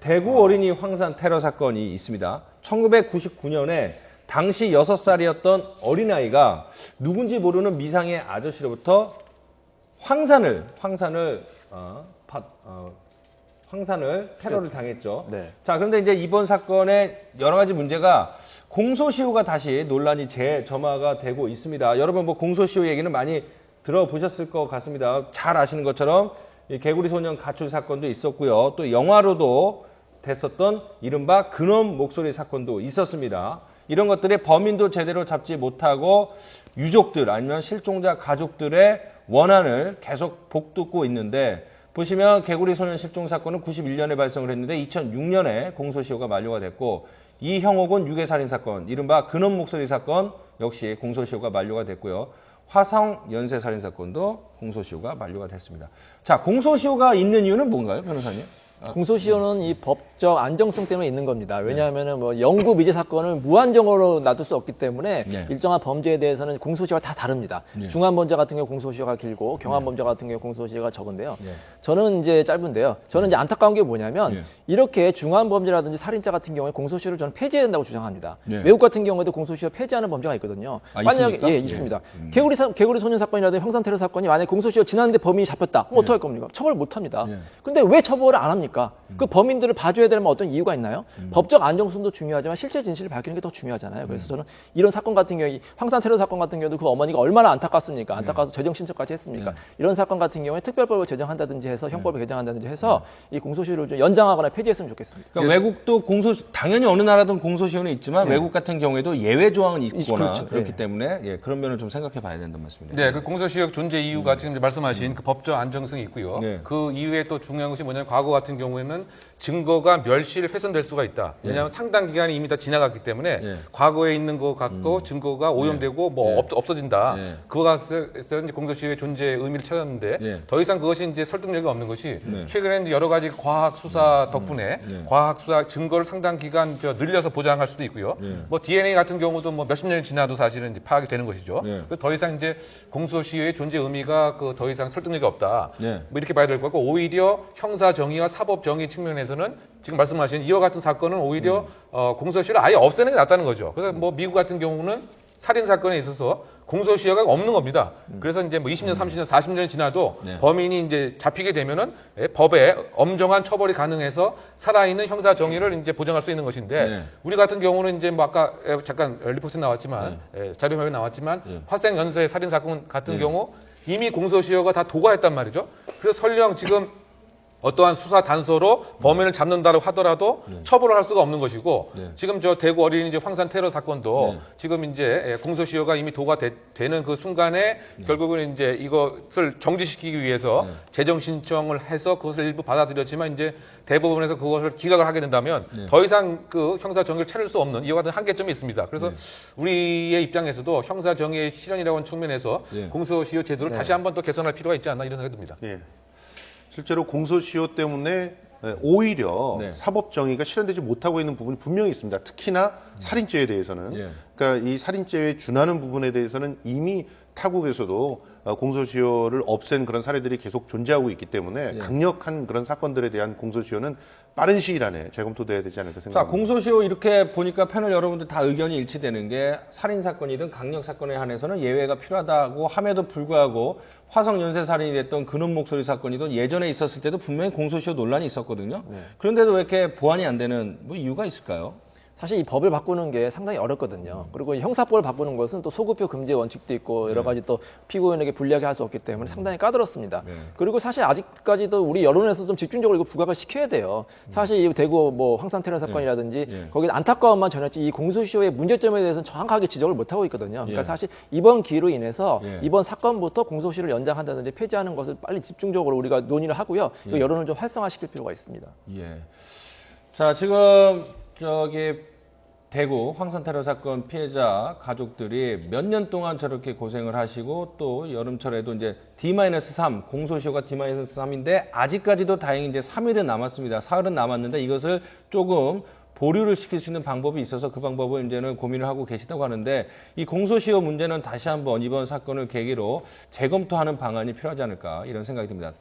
대구 어린이 황산 테러 사건이 있습니다. 1999년에 당시 6살이었던 어린아이가 누군지 모르는 미상의 아저씨로부터 황산을 테러를 당했죠. 네. 자, 그런데 이제 이번 사건의 여러 가지 문제가 공소시효가 다시 논란이 재점화가 되고 있습니다. 여러분 뭐 공소시효 얘기는 많이 들어보셨을 것 같습니다. 잘 아시는 것처럼 이 개구리 소년 가출 사건도 있었고요. 또 영화로도 됐었던 이른바 근엄 목소리 사건도 있었습니다. 이런 것들의 범인도 제대로 잡지 못하고 유족들 아니면 실종자 가족들의 원한을 계속 복돋고 있는데, 보시면 개구리 소년 실종 사건은 91년에 발생을 했는데 2006년에 공소시효가 만료가 됐고, 이형옥은 유괴살인 사건, 이른바 근엄 목소리 사건 역시 공소시효가 만료가 됐고요. 화성 연쇄살인 사건도 공소시효가 만료가 됐습니다. 자, 공소시효가 있는 이유는 뭔가요, 변호사님? 공소시효는 이 법적 안정성 때문에 있는 겁니다. 왜냐하면은 뭐 영구 미제 사건을 무한정으로 놔둘 수 없기 때문에 네. 일정한 범죄에 대해서는 공소시효가 다 다릅니다. 네. 중한 범죄 같은 경우 공소시효가 길고 경한 범죄 같은 경우 공소시효가 적은데요. 네. 저는 이제 짧은데요. 저는 이제 안타까운 게 뭐냐면 네. 이렇게 중한 범죄라든지 살인자 같은 경우에 공소시효를 저는 폐지해야 된다고 주장합니다. 네. 외국 같은 경우에도 공소시효 폐지하는 범죄가 있거든요. 만약에 있습니까? 예, 있습니다. 개구리 소년 사건이라든지 황산 테러 사건이 만약에 공소시효 지났는데 범인이 잡혔다. 그럼 어떡할 겁니까? 처벌 못 합니다. 근데 왜 처벌을 안 합니까? 그 범인들을 봐줘야 되려면 어떤 이유가 있나요? 법적 안정성도 중요하지만 실체 진실을 밝히는 게 더 중요하잖아요. 그래서 저는 이런 사건 같은 경우에 황산 테러 사건 같은 경우도 그 어머니가 얼마나 안타깝습니까? 안타까워서 재정 신청까지 했습니까? 이런 사건 같은 경우에 특별법을 제정한다든지 해서 형법을 개정한다든지 해서 이 공소시효를 좀 연장하거나 폐지했으면 좋겠습니다. 그러니까 외국도 당연히 어느 나라든 공소시효는 있지만 외국 같은 경우에도 예외 조항은 있거나 그렇죠. 그렇기 때문에 그런 면을 좀 생각해 봐야 된다는 말씀입니다. 네, 그 공소시효 존재 이유가 지금 말씀하신 그 법적 안정성이 있고요. 네. 그 이후에 또 중요한 것이 뭐냐면 과거 같은 경우에는 증거가 멸실 훼손될 수가 있다. 왜냐하면 상당 기간이 이미 다 지나갔기 때문에 과거에 있는 것 갖고 증거가 오염되고 없어진다. 그거가 이제 공소시효의 존재 의미를 찾았는데 더 이상 그것이 이제 설득력이 없는 것이 최근에 이제 여러 가지 과학 수사 덕분에 과학 수사 증거를 상당 기간 늘려서 보장할 수도 있고요. 뭐 DNA 같은 경우도 뭐 몇십 년이 지나도 사실은 이제 파악이 되는 것이죠. 그래서 더 이상 이제 공소시효의 존재 의미가 그 더 이상 설득력이 없다. 뭐 이렇게 봐야 될 것 같고, 오히려 형사 정의와 사법 정의 측면에서는 지금 말씀하신 이와 같은 사건은 오히려 공소시효를 아예 없애는 게 낫다는 거죠. 그래서 뭐 미국 같은 경우는 살인 사건에 있어서 공소시효가 없는 겁니다. 그래서 이제 뭐 20년, 30년, 40년이 지나도 범인이 이제 잡히게 되면은 법에 엄정한 처벌이 가능해서 살아있는 형사 정의를 이제 보장할 수 있는 것인데, 우리 같은 경우는 이제 뭐 아까 잠깐 리포트 나왔지만 자료화면에 나왔지만 화성 연쇄 살인 사건 같은 경우 이미 공소시효가 다 도과했단 말이죠. 그래서 설령 지금 어떠한 수사 단서로 범인을 잡는다고 하더라도 처벌을 할 수가 없는 것이고, 지금 저 대구 어린이 이제 황산 테러 사건도 지금 이제 공소시효가 이미 도과되는 그 순간에 결국은 이제 이것을 정지시키기 위해서 재정 신청을 해서 그것을 일부 받아들였지만 이제 대법원에서 그것을 기각을 하게 된다면 더 이상 그 형사 정의를 찾을 수 없는 이와 같은 한계점이 있습니다. 그래서 우리의 입장에서도 형사 정의의 실현이라고 하는 측면에서 공소시효 제도를 다시 한번 또 개선할 필요가 있지 않나 이런 생각이 듭니다. 예. 실제로 공소시효 때문에 오히려 사법 정의가 실현되지 못하고 있는 부분이 분명히 있습니다. 특히나 살인죄에 대해서는. 그러니까 이 살인죄에 준하는 부분에 대해서는 이미 타국에서도 공소시효를 없앤 그런 사례들이 계속 존재하고 있기 때문에 강력한 그런 사건들에 대한 공소시효는 빠른 시일 안에 재검토돼야 되지 않을까 자, 생각합니다. 공소시효 이렇게 보니까 패널 여러분들 다 의견이 일치되는 게, 살인 사건이든 강력 사건에 한해서는 예외가 필요하다고 함에도 불구하고 화성 연쇄 살인이 됐던 근엄 목소리 사건이든 예전에 있었을 때도 분명히 공소시효 논란이 있었거든요. 그런데도 왜 이렇게 보완이 안 되는 뭐 이유가 있을까요? 사실 이 법을 바꾸는 게 상당히 어렵거든요. 그리고 형사법을 바꾸는 것은 또 소급표 금지 원칙도 있고 여러 가지 또 피고인에게 불리하게 할 수 없기 때문에 상당히 까다롭습니다. 그리고 사실 아직까지도 우리 여론에서 좀 집중적으로 이거 부각을 시켜야 돼요. 사실 이 대구 뭐 황산 테러 사건이라든지 거기는 안타까움만 전했지 이 공소시효의 문제점에 대해서는 정확하게 지적을 못 하고 있거든요. 그러니까 사실 이번 기로 인해서 이번 사건부터 공소시효를 연장한다든지 폐지하는 것을 빨리 집중적으로 우리가 논의를 하고요. 이거 여론을 좀 활성화시킬 필요가 있습니다. 자, 지금 대구 황산 테러 사건 피해자 가족들이 몇 년 동안 저렇게 고생을 하시고, 또 여름철에도 이제 D-3, 공소시효가 D-3인데 아직까지도 다행히 이제 3일은 남았습니다. 사흘은 남았는데 이것을 조금 보류를 시킬 수 있는 방법이 있어서 그 방법을 이제는 고민을 하고 계시다고 하는데, 이 공소시효 문제는 다시 한번 이번 사건을 계기로 재검토하는 방안이 필요하지 않을까 이런 생각이 듭니다.